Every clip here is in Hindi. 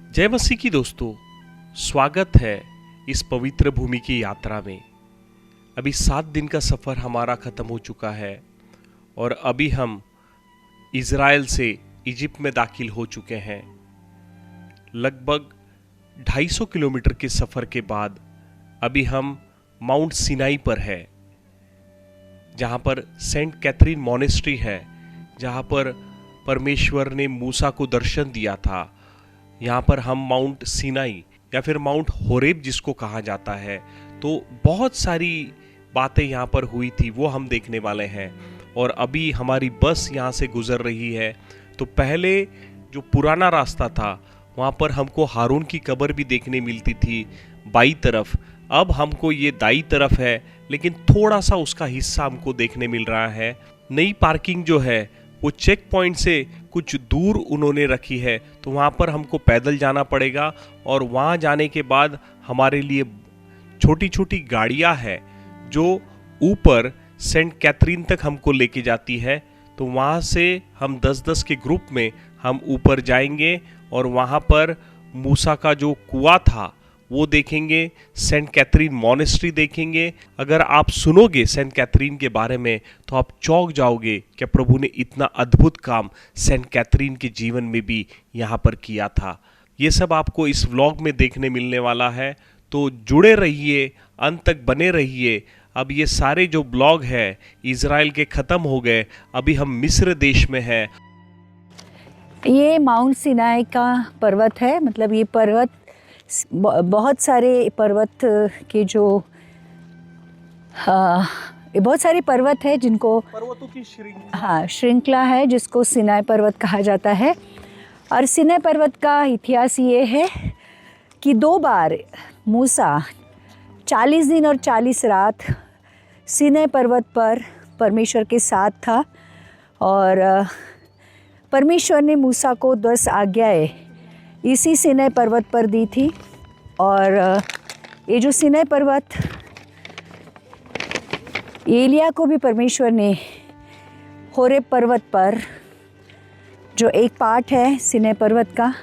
जय मसीह की दोस्तों, स्वागत है इस पवित्र भूमि की यात्रा में। अभी 7 दिन का सफ़र हमारा ख़त्म हो चुका है और अभी हम इज़राइल से इजिप्ट में दाखिल हो चुके हैं। लगभग 250 किलोमीटर के सफ़र के बाद अभी हम माउंट सिनाई पर है, जहाँ पर सेंट कैथरीन मॉनेस्ट्री है, जहाँ पर परमेश्वर ने मूसा को दर्शन दिया था। यहाँ पर हम माउंट सिनाई या फिर माउंट होरेब जिसको कहा जाता है, तो बहुत सारी बातें यहाँ पर हुई थी, वो हम देखने वाले हैं। और अभी हमारी बस यहाँ से गुजर रही है। तो पहले जो पुराना रास्ता था वहाँ पर हमको हारून की कब्र भी देखने मिलती थी बाई तरफ। अब हमको ये दाई तरफ है, लेकिन थोड़ा सा उसका हिस्सा हमको देखने मिल रहा है। नई पार्किंग जो है वो चेक पॉइंट से कुछ दूर उन्होंने रखी है, तो वहाँ पर हमको पैदल जाना पड़ेगा। और वहाँ जाने के बाद हमारे लिए छोटी छोटी गाड़ियाँ हैं जो ऊपर सेंट कैथरीन तक हमको लेके जाती है। तो वहाँ से हम 10-10 के ग्रुप में हम ऊपर जाएंगे और वहाँ पर मूसा का जो कुआं था वो देखेंगे, सेंट कैथरीन मॉनेस्ट्री देखेंगे। अगर आप सुनोगे सेंट कैथरीन के बारे में तो आप चौंक जाओगे कि प्रभु ने इतना अद्भुत काम सेंट कैथरीन के जीवन में भी यहाँ पर किया था। ये सब आपको इस व्लॉग में देखने मिलने वाला है, तो जुड़े रहिए, अंत तक बने रहिए। अब ये सारे जो ब्लॉग है इज़राइल के ख़त्म हो गए, अभी हम मिस्र देश में हैं। ये माउंट सिनाई का पर्वत है। मतलब ये पर्वत बहुत सारे पर्वत के जो ये बहुत सारे पर्वत है जिनको पर्वतों की श्रृंखला है, जिसको सिनाई पर्वत कहा जाता है। और सिनाई पर्वत का इतिहास ये है कि 2 बार मूसा 40 दिन और 40 रात सिनाई पर्वत पर परमेश्वर के साथ था। और परमेश्वर ने मूसा को 10 आज्ञाएं इसी सिनाई पर्वत पर दी थी। और ये जो सिनाई पर्वत, एलिया को भी परमेश्वर ने होरेब पर्वत पर, जो एक पार्ट है सिनाई पर्वत का,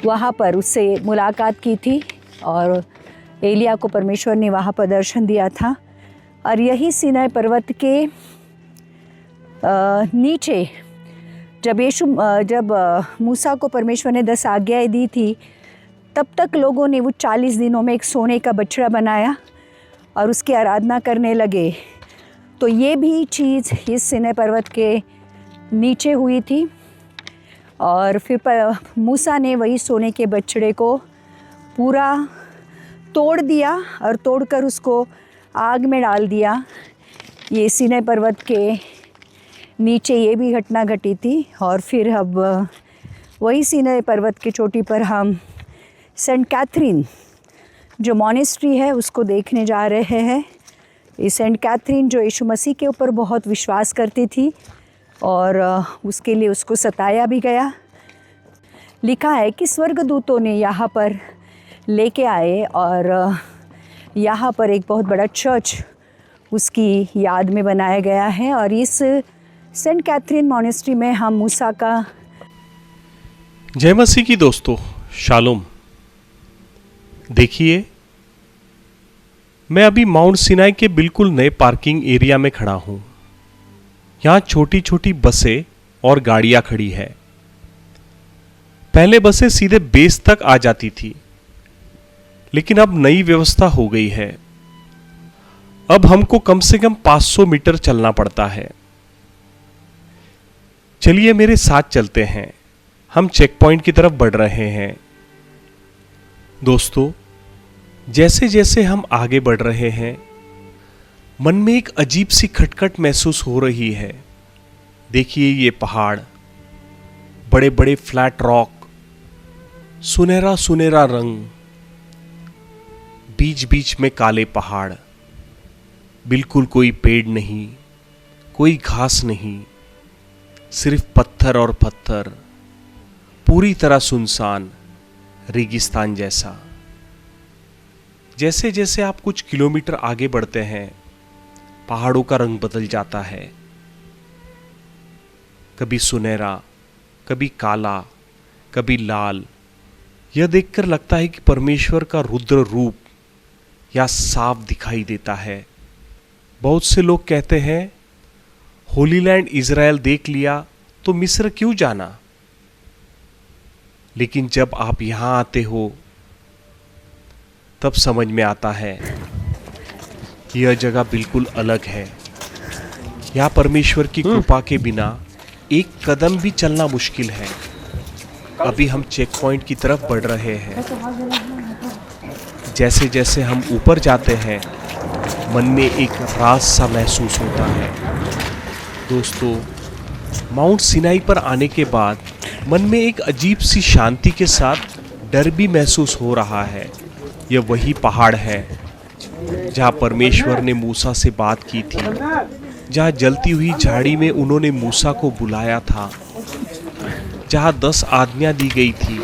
वहाँ पर उससे मुलाकात की थी और एलिया को परमेश्वर ने वहाँ पर दर्शन दिया था। और यही सिनाई पर्वत के नीचे जब मूसा को परमेश्वर ने 10 आज्ञाएं दी थी, तब तक लोगों ने वो 40 दिनों में एक सोने का बछड़ा बनाया और उसकी आराधना करने लगे। तो ये भी चीज़ इस सिनाई पर्वत के नीचे हुई थी। और फिर मूसा ने वही सोने के बछड़े को पूरा तोड़ दिया और तोड़कर उसको आग में डाल दिया। ये सिनाई पर्वत के नीचे ये भी घटना घटी थी। और फिर अब वही सिनाई पर्वत की चोटी पर हम सेंट कैथरीन जो मॉनेस्ट्री है उसको देखने जा रहे हैं। ये सेंट कैथरीन जो यीशु मसीह के ऊपर बहुत विश्वास करती थी और उसके लिए उसको सताया भी गया। लिखा है कि स्वर्गदूतों ने यहाँ पर लेके आए और यहाँ पर एक बहुत बड़ा चर्च उसकी याद में बनाया गया है। और इस सेंट कैथरीन मॉनेस्ट्री में हम मूसा का। जय मसीह की दोस्तों, शालोम। देखिए, मैं अभी माउंट सिनाई के बिल्कुल नए पार्किंग एरिया में खड़ा हूं। यहाँ छोटी छोटी बसें और गाड़ियां खड़ी है। पहले बसें सीधे बेस तक आ जाती थी, लेकिन अब नई व्यवस्था हो गई है। अब हमको कम से कम 500 मीटर चलना पड़ता है। चलिए मेरे साथ चलते हैं। हम चेक पॉइंट की तरफ बढ़ रहे हैं। दोस्तों, जैसे जैसे हम आगे बढ़ रहे हैं, मन में एक अजीब सी खटखट महसूस हो रही है। देखिए ये पहाड़, बड़े बड़े फ्लैट रॉक, सुनहरा सुनहरा रंग, बीच बीच में काले पहाड़, बिल्कुल कोई पेड़ नहीं, कोई घास नहीं, सिर्फ पत्थर और पत्थर, पूरी तरह सुनसान, रेगिस्तान जैसा। जैसे जैसे आप कुछ किलोमीटर आगे बढ़ते हैं, पहाड़ों का रंग बदल जाता है। कभी सुनहरा, कभी काला, कभी लाल, यह देखकर लगता है कि परमेश्वर का रुद्र रूप या साफ दिखाई देता है। बहुत से लोग कहते हैं होली लैंड इज़राइल देख लिया तो मिस्र क्यों जाना। लेकिन जब आप यहां आते हो तब समझ में आता है कि यह जगह बिल्कुल अलग है। यहाँ परमेश्वर की कृपा के बिना एक कदम भी चलना मुश्किल है। अभी हम चेक पॉइंट की तरफ बढ़ रहे हैं। जैसे जैसे हम ऊपर जाते हैं मन में एक राज सा महसूस होता है। दोस्तों, माउंट सिनाई पर आने के बाद मन में एक अजीब सी शांति के साथ डर भी महसूस हो रहा है। यह वही पहाड़ है जहाँ परमेश्वर ने मूसा से बात की थी, जहाँ जलती हुई झाड़ी में उन्होंने मूसा को बुलाया था, जहाँ 10 आज्ञा दी गई थी।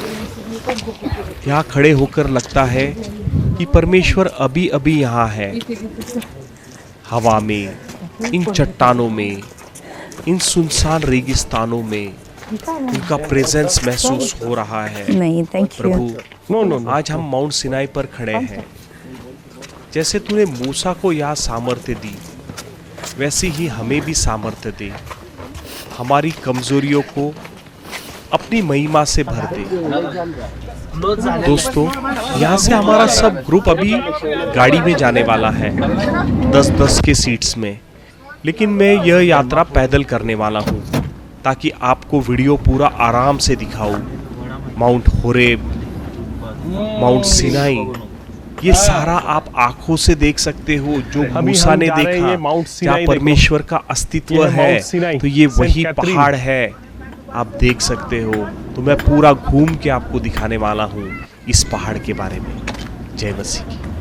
यहाँ खड़े होकर लगता है कि परमेश्वर अभी अभी यहाँ है, हवा में, इन चट्टानों में, इन सुनसान रेगिस्तानों में उनका प्रेजेंस महसूस हो रहा है। नहीं, थैंक यू। प्रभु, आज हम माउंट सिनाई पर खड़े हैं। जैसे तूने मूसा को यहाँ सामर्थ्य दी, वैसे ही हमें भी सामर्थ्य दे। हमारी कमजोरियों को अपनी महिमा से भर दे। दोस्तों, यहाँ से हमारा सब ग्रुप अभी गाड़ी में जाने वाला है, 10-10 के सीट्स में। लेकिन मैं यह यात्रा पैदल करने वाला हूँ ताकि आपको वीडियो पूरा आराम से दिखाऊं। माउंट होरेब, माउंट सिनाई, ये सारा आप आंखों से देख सकते हो जो मूसा ने देखा, जहाँ परमेश्वर का अस्तित्व है। तो ये वही पहाड़ है, आप देख सकते हो। तो मैं पूरा घूम के आपको दिखाने वाला हूँ इस पहाड़ के बारे में। जय मसीह की।